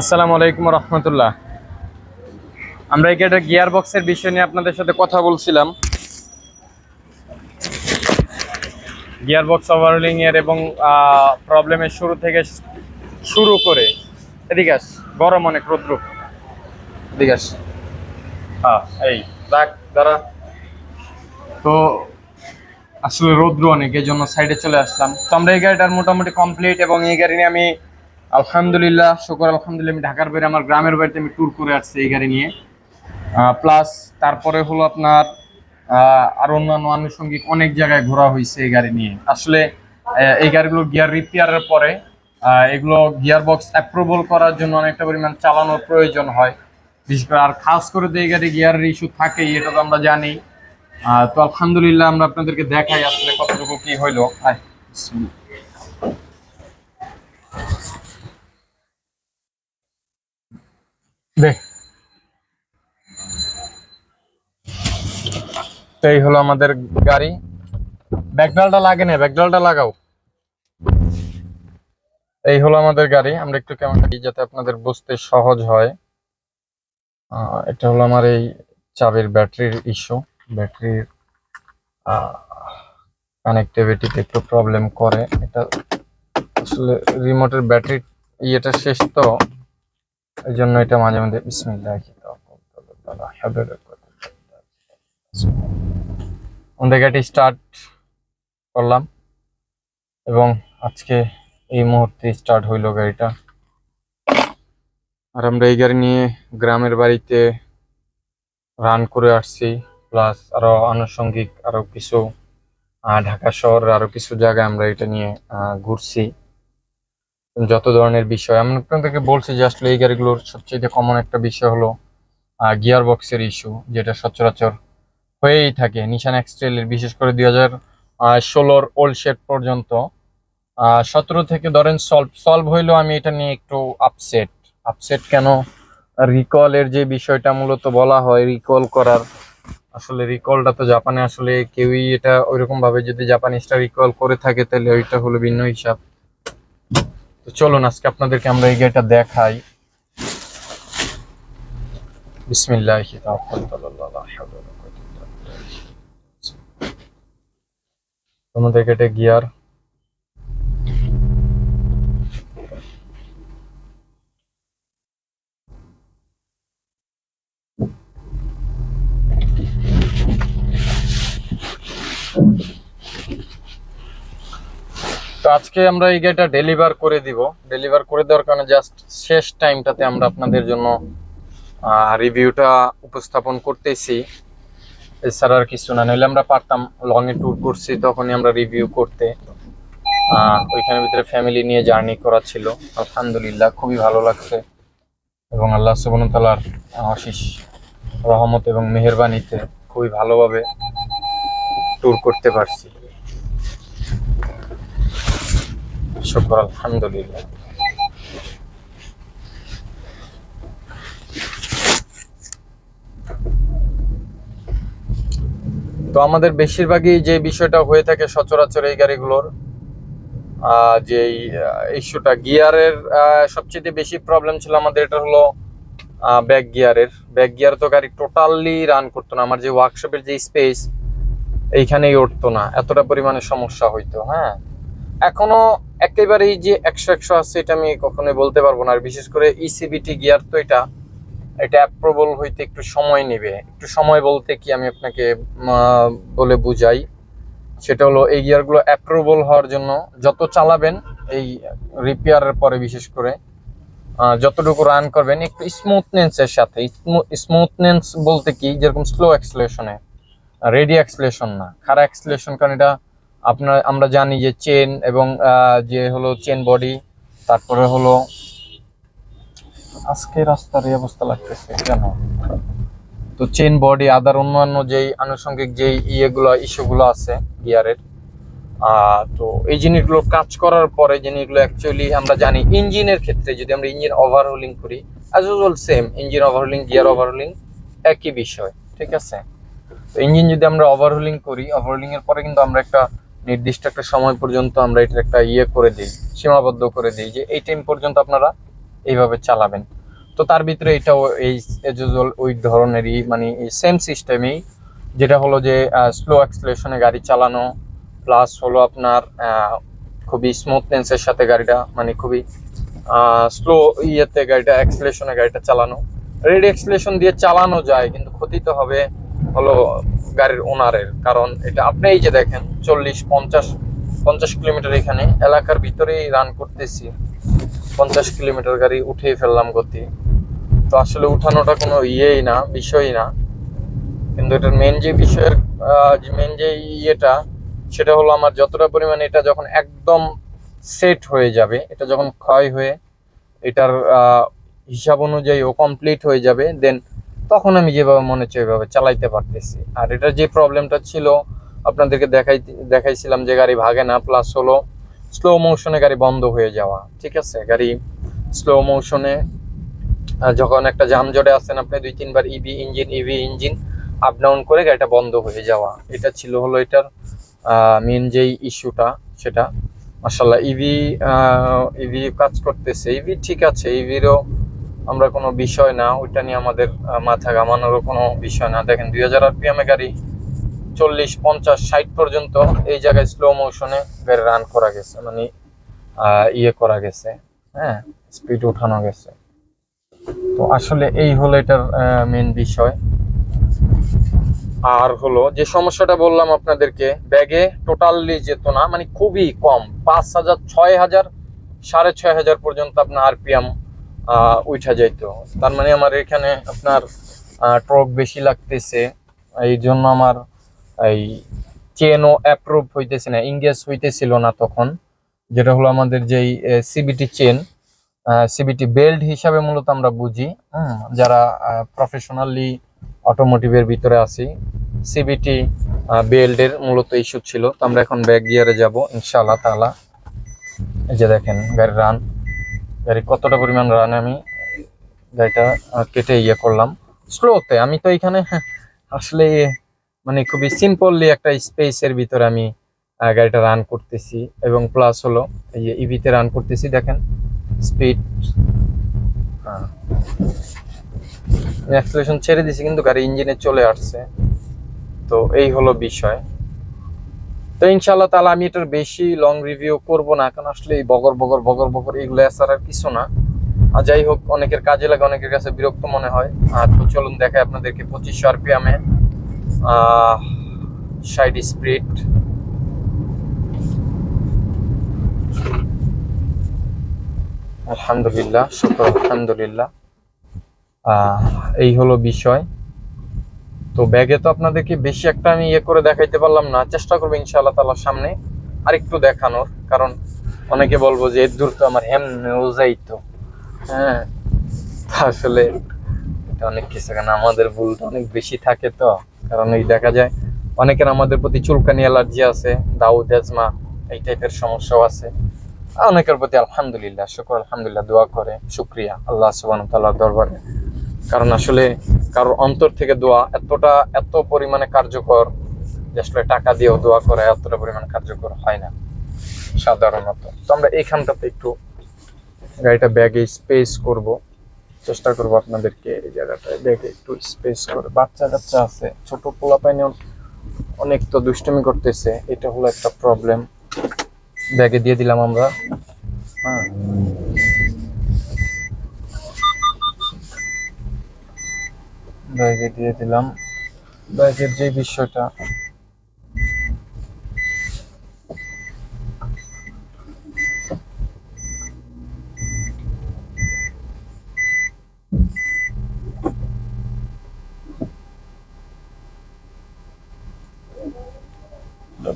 আসসালামু আলাইকুম রহমতুল্লাহ। আমরা এই গাড়ির গিয়ার বক্সের বিষয় নিয়ে আপনাদের সাথে কথা বলছিলাম। গিয়ার বক্স ওভারহোলিং এর এবং প্রবলেমের শুরু থেকে শুরু করে এদিকে আস, গরম অনেক, রৌদ্র, এদিকে আস। হ্যাঁ, এই রাখ, দাঁড়া। তো আসলে রৌদ্র অনেক, এই জন্য সাইডে চলে আসলাম। তো আমরা এই গাড়িটার মোটামুটি কমপ্লিট, এবং এই গাড়ি নিয়ে আমি আলহামদুলিল্লাহ, শুকর আলহামদুলিল্লাহ, আমি ঢাকার বাইরে আমার গ্রামের বাড়িতে আমি ট্যুর করে আসছি এই গাড়ি নিয়ে। প্লাস তারপরে হলো আপনার আর অন্যান্য আনুষঙ্গিক অনেক জায়গায় ঘোরা হয়েছে এই গাড়ি নিয়ে। আসলে এই গাড়িগুলো গিয়ার রিপেয়ারের পরে এগুলো গিয়ার বক্স অ্যাপ্রুভাল করার জন্য অনেকটা পরিমাণ চালানোর প্রয়োজন হয়, বিশেষ করে। আর খাস করে এই গাড়ি গিয়ারের ইস্যু থাকেই, এটা তো আমরা জানি। তো আলহামদুলিল্লাহ আমরা আপনাদেরকে দেখাই আসলে কতটুকু কি হইলো। দেখ, তো এই হলো আমাদের গাড়ি। ব্যাকডালটা লাগে না, ব্যাকডালটা লাগাও। এই হলো আমাদের গাড়ি। আমরা একটু কেমন যাতে আপনাদের বুঝতে সহজ হয়। এটা হলো আমার এই চাবির ব্যাটারির ইস্যু। ব্যাটারির কানেক্টিভিটিতে একটু প্রবলেম করে। এটা আসলে রিমোটের ব্যাটারি ইয়েটা শেষ, তো এই জন্য এটা মাঝে মাঝে বিসমিল্লাহ আমাদের গাড়ি স্টার্ট করলাম, এবং আজকে এই মুহূর্তে স্টার্ট হইলো গাড়িটা। আর আমরা এই গাড়ি নিয়ে গ্রামের বাড়িতে রান করে আসছি, প্লাস আরো আনুষঙ্গিক আরো কিছু ঢাকা শহরের আরো কিছু জায়গায় আমরা এটা নিয়ে ঘুরছি। যত ধরনের বিষয় আমি আপনাদেরকে বলছি যে আসলে এই গাড়িগুলোর সবচেয়ে কমন একটা বিষয় হলো গিয়ার বক্সের ইস্যু, যেটা সচরাচর হয়েই থাকে নিশান এক্সট্রেলের, বিশেষ করে 2016 ওল্ড শেড পর্যন্ত। 17 থেকে ধরেন সলভ হইলেও আমি এটা নিয়ে একটু আপসেট কেন? রিকলের যে বিষয়টা মূলত বলা হয়, রিকল করার, আসলে রিকলটা তো জাপানে আসলে কেউই এটা ওইরকম ভাবে, যদি জাপানিজটা রিকল করে থাকে তাহলে ওইটা হলো ভিন্ন হিসাব। তো চলুন আজকে আপনাদেরকে আমরা এই গাড়িটা দেখাই। বিসমিল্লাহি তাওয়াক্কালতু আলাল্লাহ, লা হাওলা ওয়ালা কুওয়াতা ইল্লা বিল্লাহ। আমাদের গাড়িতে গিয়ার তো আজকে আমরা এই গাড়িটা ডেলিভার করে দিব। ডেলিভার করে দেওয়ার কারণে জাস্ট শেষ টাইমটাতে আমরা আপনাদের জন্য রিভিউটা উপস্থাপন করতেছি, এছাড়া আর কিছু না। নইলে আমরা পারতাম, লং এ ট্যুর করছি তখনই আমরা রিভিউ করতে। ওইখানের ভিতরে ফ্যামিলি নিয়ে জার্নি করা ছিল। আলহামদুলিল্লাহ খুবই ভালো লাগছে, এবং আল্লাহ সুবহানাহু ওয়া তাআলার অশেষ রহমত এবং মেহেরবানিতে খুবই ভালোভাবে ট্যুর করতে পারছি। শুকর আলহামদুলিল্লাহ। তো আমাদের বেশিরভাগই যে বিষয়টা হয়ে থাকে সচরাচর এই গাড়িগুলোর, যে ইস্যুটা গিয়ারের সবচেয়ে বেশি প্রবলেম ছিল আমাদের, এটা হলো ব্যাক গিয়ার। তো গাড়ি টোটালি রান করতো না। আমার যে ওয়ার্কশপের যে স্পেস, এইখানেই উঠতো না, এতটা পরিমাণে সমস্যা হইতো। হ্যাঁ, এখনো একেবারেই যে 100 আছে এটা আমি কখনোই বলতে পারবো না। আর বিশেষ করে ইসিবিটি গিয়ার, তো এটা অ্যাপ্রুভাল হইতে একটু সময় নেবে। একটু সময় বলতে কি আমি আপনাকে বলে বুঝাই, সেটা হলো এই গিয়ারগুলো অ্যাপ্রুভাল হওয়ার জন্য যত চালাবেন, এই রিপেয়ারের পরে বিশেষ করে যতটুকু রান করবেন একটু স্মুথনেসের সাথে। স্মুথনেস বলতে কি, যেরকম স্লো অ্যাক্সিলারেশনে, রেডি অ্যাক্সিলারেশন না, খাড়া অ্যাক্সিলারেশন। কারণ এটা আমরা জানি যে চেন এবং যে হলো চেন বডি, তারপরে হলো আজকে রাস্তার এই অবস্থা লাগতেছে কেন, তো চেন বডি, আদার অন্যান্য যেই আনুষঙ্গিক যেই ইস্যুগুলো আছে গিয়ারের, তো এই জিনিসগুলো কাজ করার পরে জিনিসগুলো অ্যাকচুয়ালি আমরা জানি ইঞ্জিনের ক্ষেত্রে যদি আমরা ইঞ্জিন ওভারহোলিং করি, as usual same engine overhauling, gear overhauling একই বিষয়, ঠিক আছে? তো ইঞ্জিন যদি আমরা ওভারহোলিং করি, ওভারহোলিং এর পরে কিন্তু আমরা একটা নির্দিষ্ট একটা সময় পর্যন্ত আমরা এটার একটা করে দিই, সীমাবদ্ধ করে দিই যে এই টাইম পর্যন্ত আপনারা এইভাবে চালাবেন। তো তার ভিতরে এটাও এই ওই ধরনেরই, মানে এই সেম সিস্টেমেই, যেটা হলো যে স্লো অ্যাক্সেলারেশনে গাড়ি চালানো, প্লাস হলো আপনার খুবই স্মুথনেসের সাথে গাড়িটা, মানে খুবই স্লো ইয়েতে গাড়িটা, অ্যাক্সেলারেশনে গাড়িটা চালানো। রেড অ্যাক্সেলারেশন দিয়ে চালানো যায়, কিন্তু ক্ষতি তো হবে হলো গাড়ির ওনারের, কারণ এটা আপনি এই যে দেখেন 40-50 কিলোমিটার এখানে এলাকার ভিতরেই রান করতেছি, 50 কিলোমিটার গাড়ি উঠেই ফেললাম গতি। তো আসলে উঠানোটা কোনো ইয়েই না, বিষয়ই না, কিন্তু এটার মেন যে বিষয়ের মেন যে ইয়েটা, সেটা হলো আমার যতটা পরিমাণে এটা যখন একদম সেট হয়ে যাবে, এটা যখন ক্ষয় হয়ে এটার হিসাব অনুযায়ী ও কমপ্লিট হয়ে যাবে, দেন তখন আমি যেভাবে মনে হচ্ছে ওইভাবে চালাইতে পারতেছি। আর এটার যে প্রবলেমটা ছিল আপনাদেরকে দেখাইছিলাম যে গাড়ি ভাগে না, প্লাস হলো স্লো মোশনে গাড়ি বন্ধ হয়ে যাওয়া। ঠিক আছে, গাড়ি স্লো মোশনে যখন একটা জামজটে আসেন আপনি 2-3 বার ইভি ইঞ্জিন আপ ডাউন করে গাড়িটা বন্ধ হয়ে যাওয়া, এটা ছিল হলো এটার মেন যেই ইস্যুটা সেটা। মাশাআল্লাহ ইভি কাজ করতেছে, ইভি ঠিক আছে, ইভিরও আমরা কোনো বিষয় না, ওইটা নিয়ে আমাদের মাথা ঘামানোরও কোনো বিষয় না। দেখেন 2000 আরপিএম এ গাড়ি 40-50-60 পর্যন্ত এই জায়গায় স্লো মোশনে গাড়ি রান করা গেছে, মানে ইয়ে করা গেছে, হ্যাঁ, স্পিড উঠানো গেছে। তো আসলে এই হলো এটার মেন বিষয়। আর হলো যে সমস্যাটা বললাম আপনাদেরকে, ব্যাগে টোটালি যেত না, মানে খুবই কম, 5000, 6000, 6500 পর্যন্ত আপনার আরপিএম উঠা যাইতো। তার মানে আমার এখানে আপনার টর্ক বেশি লাগতেছে, এই জন্য আমার এই চেনও অ্যাপ্রুভ হইতেছে না, ইংগেজ হইতেছিল না তখন, যেটা হলো আমাদের যেই সিবিটি চেন, সিবিটি বেল্ট হিসাবে মূলত আমরা বুঝি, যারা প্রফেশনালি অটোমোটিভের ভিতরে আছি, সিবিটি বেল্টের মূলত ইস্যু ছিল। তো আমরা এখন ব্যাক গিয়ারে যাব ইনশাআল্লাহ তাআলা। এই যে দেখেন গাড়ির রান, গাড়ি কতটা পরিমাণ রান, আমি গাড়িটা কেটে ইয়ে করলাম স্লোতে। আমি তো এখানে আসলে মানে খুবই সিম্পললি একটা স্পেসের ভিতরে আমি গাড়িটা রান করতেছি, এবং প্লাস হলো এই যে ইভিতে রান করতেছি, দেখেন স্পিড, অ্যাক্সেলারেশন ছেড়ে দিছি কিন্তু গাড়ি ইঞ্জিনে চলে আসছে। তো এই হলো বিষয়। তো ইনশাআল্লাহ তাহলে আমি এটার বেশি লং রিভিউ করব না, কারণ আসলে এই বগর বগর এগুলো আর কিছু না। আর যাই হোক, অনেকের কাজে লাগে, অনেকের কাছে বিরক্ত মনে হয়। আর তো চলুন দেখাই আপনাদেরকে 2500 আরপিএম এ 60 স্পিড। আলহামদুলিল্লাহ, শুকর আলহামদুলিল্লাহ। এই হলো বিষয়। তো ব্যাগে তো আপনাদেরকে বেশি একটা আমি ইয়ে করে দেখাইতে পারলাম না, চেষ্টা করবো ইনশাআল্লাহ তাআলার সামনে আরেকটু দেখানোর, কারণ অনেকে বলবো যে এর দূর তো আমার হেমনেও যাইতো, হ্যাঁ, আসলে এটা অনেক কিছু, কারণ আমাদের ভুলটা অনেক বেশি থাকে। তো কারণ এই দেখা যায় অনেকের আমাদের প্রতি চুলকানি অ্যালার্জি আছে, দাউদ এজমা এই টাইপের সমস্যাও আছে। অনেকের প্রতি আলহামদুলিল্লাহ, শুকর আলহামদুলিল্লাহ, দোয়া করে শুকরিয়া আল্লাহ সুবহানাহু ওয়া তাআলার দরবারে, কারণ আসলে কারোর অন্তর থেকে দোয়া এত পরিমাণে কার্যকর যে আসলে টাকা দিয়েও দোয়া করা এতটা পরিমাণ কার্যকর হয় না সাধারণত। তো আমরা এইখানটাতে একটু গাড়িটা ব্যাগে স্পেস করব, চেষ্টা করব আপনাদেরকে এই জায়গাটায় ব্যাগে একটু স্পেস করে। বাচ্চা কাচ্চা আছে, ছোট পোলাপাইনে অনেক তো দুষ্টুমি করতেছে, এটা হলো একটা প্রবলেম। ব্যাগে দিয়ে দিলাম আমরা, হ্যাঁ, ব্যাগে দিয়ে দিলাম। ব্যাগের যে বিষয়টা,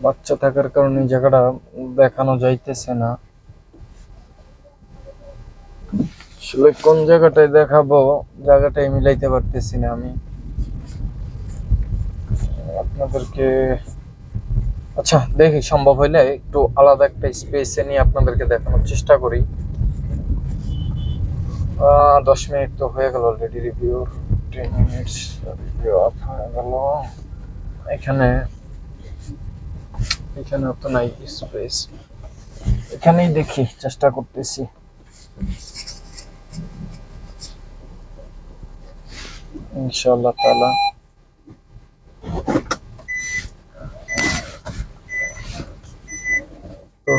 বাচ্চা থাকার কারণে জায়গাটা দেখানো যাইতেছে না, আসলে কোন জায়গাটায় দেখাবো জায়গাটাই মিলাইতে পারতেছি না আমি আপনাদেরকে। আচ্ছা, দেখি সম্ভব হইলে একটু আলাদা একটা স্পেসে নিয়ে আপনাদেরকে দেখানোর চেষ্টা করি। 10 মিনিট তো হয়ে গেল already, review 10 minutes review of হয়ে গেল। এখানে তো নাই স্পেস, এখানেই দেখি, চেষ্টা করতেছি। ইনশাআল্লাহ তাআলা। তো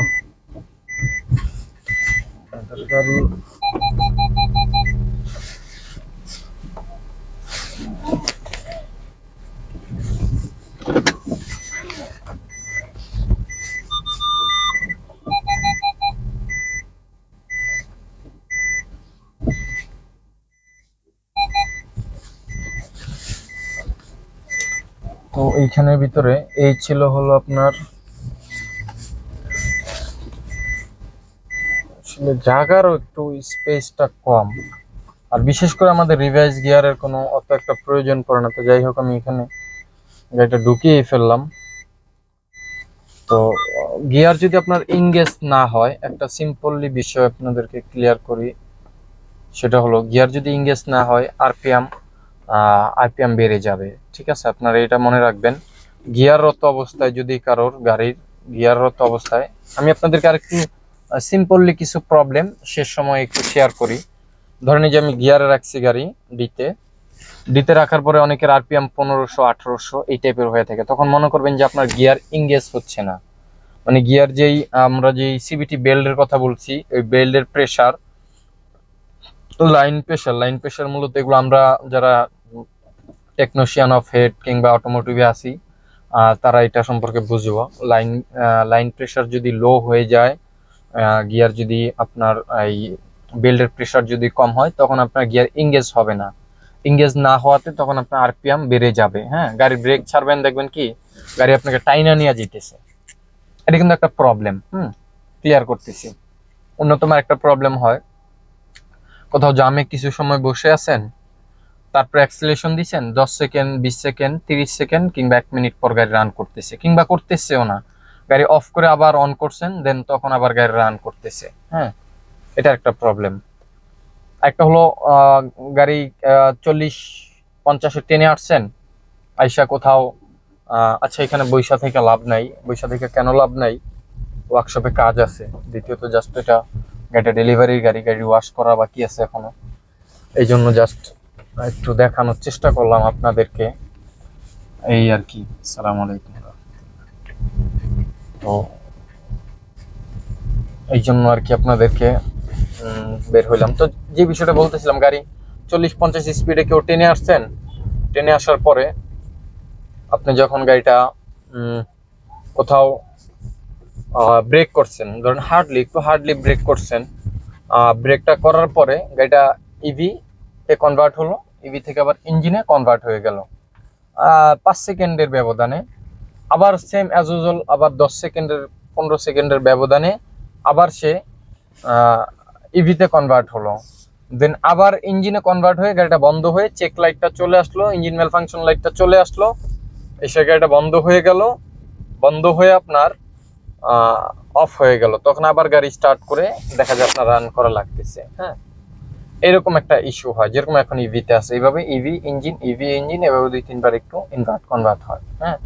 গাড়ি তো এইখানের ভিতরে এই ছিল হলো আপনার আসলে জায়গারও একটু স্পেসটা কম, আর বিশেষ করে আমাদের রিভাইজ গিয়ারের কোনো অত একটা প্রয়োজন পড়ে না। তো যাই হোক, আমি এখানে গাড়িটা ঢুকিয়েই ফেললাম। তো গিয়ার যদি আপনার ইনগেজ না হয়, একটা সিম্পলি বিষয় আপনাদেরকে ক্লিয়ার করি, সেটা হলো গিয়ার যদি ইনগেজ না হয় আরপিএম বেড়ে যাবে। ঠিক আছে, আপনারা এটা মনে রাখবেন। গিয়াররত অবস্থায় যদি কারোর গাড়ির গিয়াররত অবস্থায়, আমি আপনাদেরকে আরেকটু সিম্পলি কিছু প্রবলেম শেষ সময় একটু শেয়ার করি। ধরেন যে আমি গিয়ারে রাখছি গাড়ি ডিতে রাখার পরে অনেকের আরপিএম 1500 1800 এই টাইপের হয়ে থাকে। তখন মনে করবেন যে আপনার গিয়ার ইনগেজ হচ্ছে না, মানে গিয়ার যেই আমরা যেই সিবিটি বেল্টের কথা বলছি, ওই বেল্টের প্রেসার, লাইন প্রেসার মূলত এগুলো আমরা যারা টেকনিশিয়ান অফ হেড কিংবা অটোমোটিভে আছি তারা এটা সম্পর্কে বুঝবো। লাইন প্রেসার যদি লো হয়ে যায়, গিয়ার যদি আপনার এই বেল্টের প্রেসার যদি কম হয়, তখন আপনার গিয়ার ইংগেজ হবে না। ইংগেজ না হওয়াতে তখন আপনার আরপিএম বেড়ে যাবে। হ্যাঁ, গাড়ি ব্রেক ছাড়বেন, দেখবেন কি গাড়ি আপনাকে টাইনা নিয়ে যেতেছে। এটা কিন্তু একটা প্রবলেম। ক্লিয়ার করতেছি। অন্যতম একটা প্রবলেম হয়, কোথাও জামে কিছু সময় বসে আছেন, তারপর অ্যাক্সিলারেশন দিচ্ছেন 10 সেকেন্ড 20 সেকেন্ড 30 সেকেন্ড কিংবা 1 মিনিট পর গাড়ি রান করতেছে, কিংবা করতেছেও না, গাড়ি অফ করে আবার অন করছেন, দেন তখন আবার গাড়ি রান করতেছে। হ্যাঁ, এটা একটা প্রবলেম। একটা হলো গাড়ি 40-50 টেনে আসছেন, আইসা কোথাও আচ্ছা এখানে বৈশা থেকে লাভ নাই। বৈশা থেকে কেন লাভ নাই? ওয়ার্কশপে কাজ আছে। দ্বিতীয়ত জাস্ট এটা গাড়িটা ডেলিভারির গাড়ি ওয়াশ করা বাকি আছে এখনো, এই জন্য জাস্ট একটু দেখানোর চেষ্টা করলাম আপনাদেরকে, এই আর কি। আসসালামু আলাইকুম। তো এই জন্য আর কি আপনাদেরকে বের হইলাম। তো যে বিষয়টা বলতেছিলাম, গাড়ি 40-50 স্পিডে কেউ টেনে আসছেন, টেনে আসার পরে আপনি যখন গাড়িটা কোথাও ব্রেক করছেন, ধরেন একটু হার্ডলি ব্রেক করছেন, ব্রেকটা করার পরে গাড়িটা ইভি তে কনভার্ট হলো, ইভি থেকে আবার ইঞ্জিনে কনভার্ট হয়ে গেল 5 সেকেন্ডের ব্যবধানে। আবার সেম অ্যাজ ইউজুয়াল, আবার 10 সেকেন্ডের 15 সেকেন্ডের ব্যবধানে আবার সে ইভিতে কনভার্ট হলো, দেন আবার ইঞ্জিনে কনভার্ট হয়ে গাড়িটা বন্ধ হয়ে চেক লাইটটা চলে আসলো, ইঞ্জিন মেল ফাংশন লাইটটা চলে আসলো, এসে গাড়িটা বন্ধ হয়ে গেল, বন্ধ হয়ে আপনার অফ হয়ে গেল। তখন আবার গাড়ি স্টার্ট করে দেখা যায় আপনার রান করা লাগতেছে। হ্যাঁ, এরকম একটা ইস্যু হয়, যেরকম এখন ইভিতে আছে, এইভাবে ইভি ইঞ্জিন এভাবে 2-3 বার একটু ইনভার্ট কনভার্ট হয়। হ্যাঁ,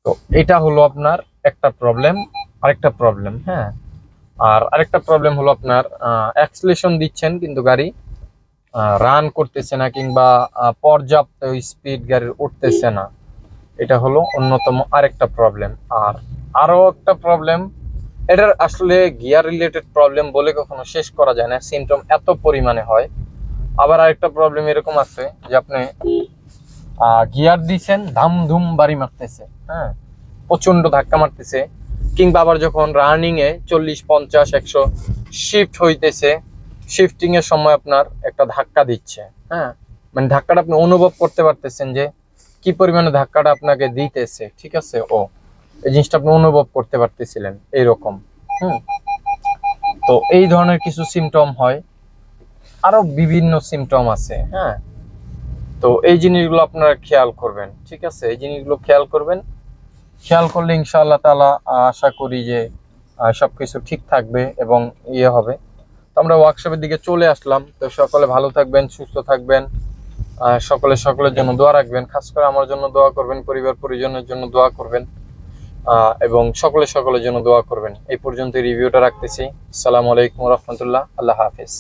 তো এটা হলো আপনার একটা প্রবলেম। আরেকটা প্রবলেম, হ্যাঁ, আর আরেকটা প্রবলেম হলো আপনার অ্যাক্সিলারেশন দিচ্ছেন কিন্তু গাড়ি রান করতেছে না, কিংবা পর্যাপ্ত স্পিড গাড়ির উঠতেছে না। এটা হলো অন্যতম আরেকটা প্রবলেম। আর আরো একটা প্রবলেম, এটার আসলে গিয়ার রিলেটেড প্রবলেম বলে কখনো শেষ করা যায় না, সিমটম এত পরিমাণে হয়। আবার আরেকটা প্রবলেম এরকম আছে যে আপনি গিয়ার দিচ্ছেন, ধাম ধুম বাড়ি মারতেছে, হ্যাঁ, প্রচন্ড ধাক্কা মারতেছে, কিংবা আবার যখন রানিং এ 40-50-100 শিফট হইতেছে, শিফটিং এর সময় আপনার একটা ধাক্কা দিচ্ছে। হ্যাঁ, মানে ধাক্কাটা আপনি অনুভব করতে পারতেছেন যে কি পরিমাণে ধাক্কাটা আপনাকে দিতেছে। ঠিক আছে, এই জিনিসটা আপনি অনুভব করতে পারতেছিলেন এইরকম। তো এই ধরনের কিছু সিমটম হয়, আরো বিভিন্ন সিমটম আছে। হ্যাঁ, তো এই জিনিসগুলো আপনারা খেয়াল করবেন। ঠিক আছে, এই জিনিসগুলো খেয়াল করবেন। খেয়াল করলে ইনশাআল্লাহ তাআলা আশা করি যে সবকিছু ঠিক থাকবে এবং ইয়ে হবে। তো আমরা ওয়ার্কশপের দিকে চলে আসলাম। তো সকলে ভালো থাকবেন, সুস্থ থাকবেন, সকলের জন্য দোয়া রাখবেন। খাস করে আমার জন্য দোয়া করবেন, পরিবার পরিজনের জন্য দোয়া করবেন, এবং সকলের জন্য দোয়া করবেন। এই পর্যন্ত রিভিউটা রাখতেছি। আসসালামু আলাইকুম ওয়া রাহমাতুল্লাহ। আল্লাহ হাফেজ।